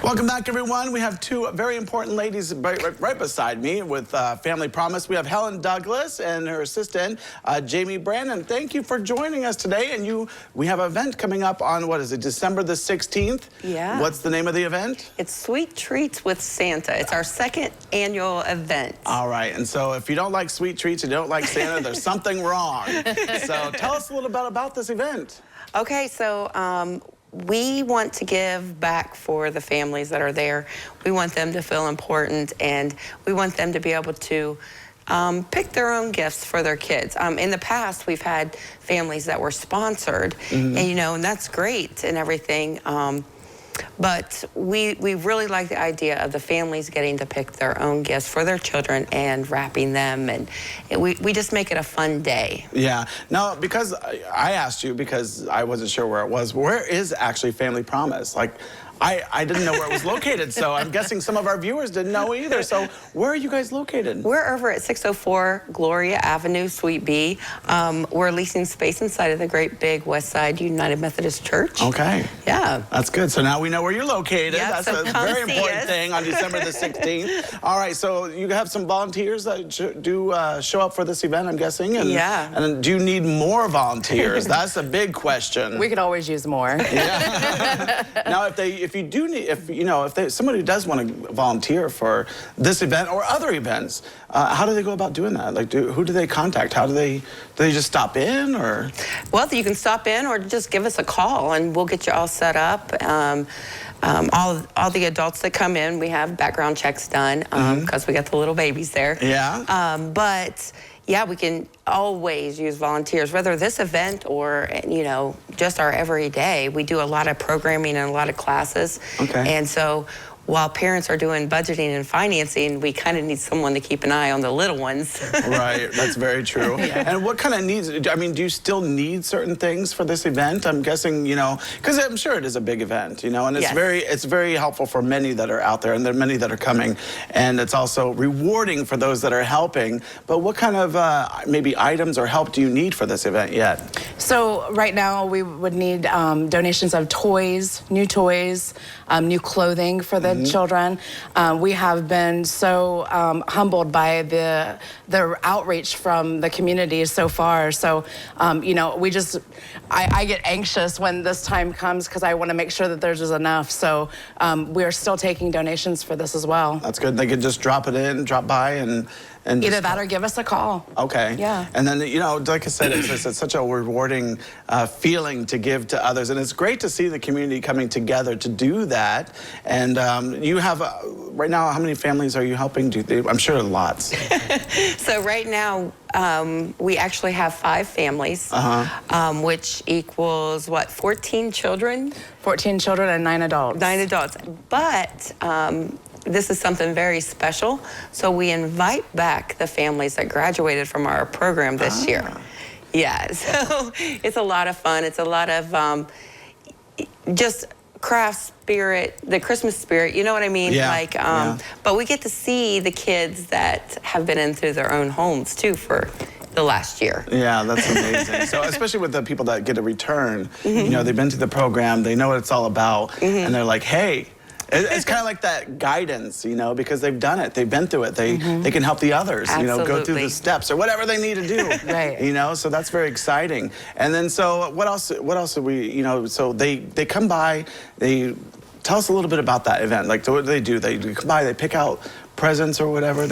Welcome back, everyone. We have two very important ladies right beside me with Family Promise. We have Hellen Douglas and her assistant, Jamie Brannan. Thank you for joining us today. And we have an event coming up on, what is it, December the 16th? Yeah. What's the name of the event? It's Sweet Treats with Santa. It's our second annual event. All right. And so if you don't like sweet treats and you don't like Santa, there's something wrong. So tell us a little bit about this event. Okay, so we want to give back for the families that are there. We want them to feel important, and we want them to be able to pick their own gifts for their kids. In the past, we've had families that were sponsored, and and that's great and everything. But we really like the idea of the families getting to pick their own gifts for their children and wrapping them, and we just make it a fun day. Yeah. Now, because I asked you, because I wasn't sure where it was, where is actually Family Promise? Like, I didn't know where it was located, so I'm guessing some of our viewers didn't know either. So where are you guys located? We're over at 604 Gloria Avenue, Suite B. We're leasing space inside of the great big West Side United Methodist Church. Okay. Yeah. That's good. So now we know where you're located. Yep, That's so a very important thing on December the 16th. All right, so you have some volunteers that do show up for this event, I'm guessing. And, yeah. And do you need more volunteers? That's a big question. We could always use more. Yeah. Now, if somebody does want to volunteer for this event or other events, how do they go about doing that? Like, who do they contact? Do they just stop in, or? Well, you can stop in or just give us a call, and we'll get you all set up. All the adults that come in, we have background checks done because we got the little babies there. Yeah. But yeah, we can always use volunteers, whether this event or, just our everyday. We do a lot of programming and a lot of classes. Okay. And so while parents are doing budgeting and financing, we kind of need someone to keep an eye on the little ones. Right, that's very true. Yeah. And what kind of needs, I mean, do you still need certain things for this event? I'm guessing, because I'm sure it is a big event, and it's yes. very helpful for many that are out there, and there are many that are coming, and it's also rewarding for those that are helping. But what kind of maybe items or help do you need for this event yet? So right now we would need donations of toys, new new clothing for the children. We have been so humbled by the outreach from the community so far. So, I get anxious when this time comes because I want to make sure that there's just enough. So we're still taking donations for this as well. That's good. They could just drop by and either that or give us a call. Okay. Yeah. And then, like I said, it's such a rewarding feeling to give to others. And it's great to see the community coming together to do that. And you have, right now, how many families are you helping? I'm sure lots. So right now, we actually have 5 families, which equals, 14 children? 14 children and 9 adults. 9 adults. But this is something very special. So we invite back the families that graduated from our program this year. Yeah, so it's a lot of fun. It's a lot of just craft spirit, the Christmas spirit, you know what I mean? Yeah. But we get to see the kids that have been in through their own homes too for the last year. Yeah, that's amazing. So especially with the people that get a return, they've been to the program, they know what it's all about, and they're like, hey, it's kind of like that guidance, because they've done it, they've been through it, they can help the others, go through the steps or whatever they need to do. Right. So that's very exciting. And then so what else are we, so they come by, they tell us a little bit about that event. Like, what do? They come by, they pick out presents or whatever.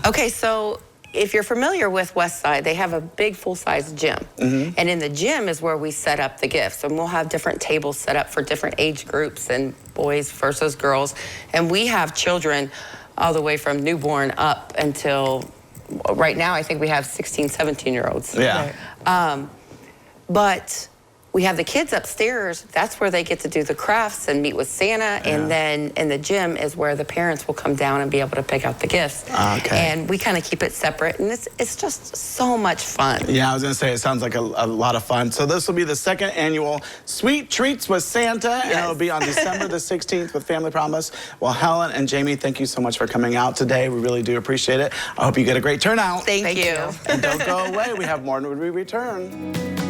Okay, so if you're familiar with West Side, they have a big full-size gym. And in the gym is where we set up the gifts. And we'll have different tables set up for different age groups and boys versus girls. And we have children all the way from newborn up until, right now, I think we have 16, 17-year-olds. Yeah. But we have the kids upstairs. That's where they get to do the crafts and meet with Santa. Yeah. And then in the gym is where the parents will come down and be able to pick out the gifts. Okay. And we kind of keep it separate. And it's just so much fun. Yeah, I was going to say, it sounds like a lot of fun. So this will be the second annual Sweet Treats with Santa. Yes. And it'll be on December the 16th with Family Promise. Well, Hellen and Jamie, thank you so much for coming out today. We really do appreciate it. I hope you get a great turnout. Thank you. And don't go away. We have more when we return.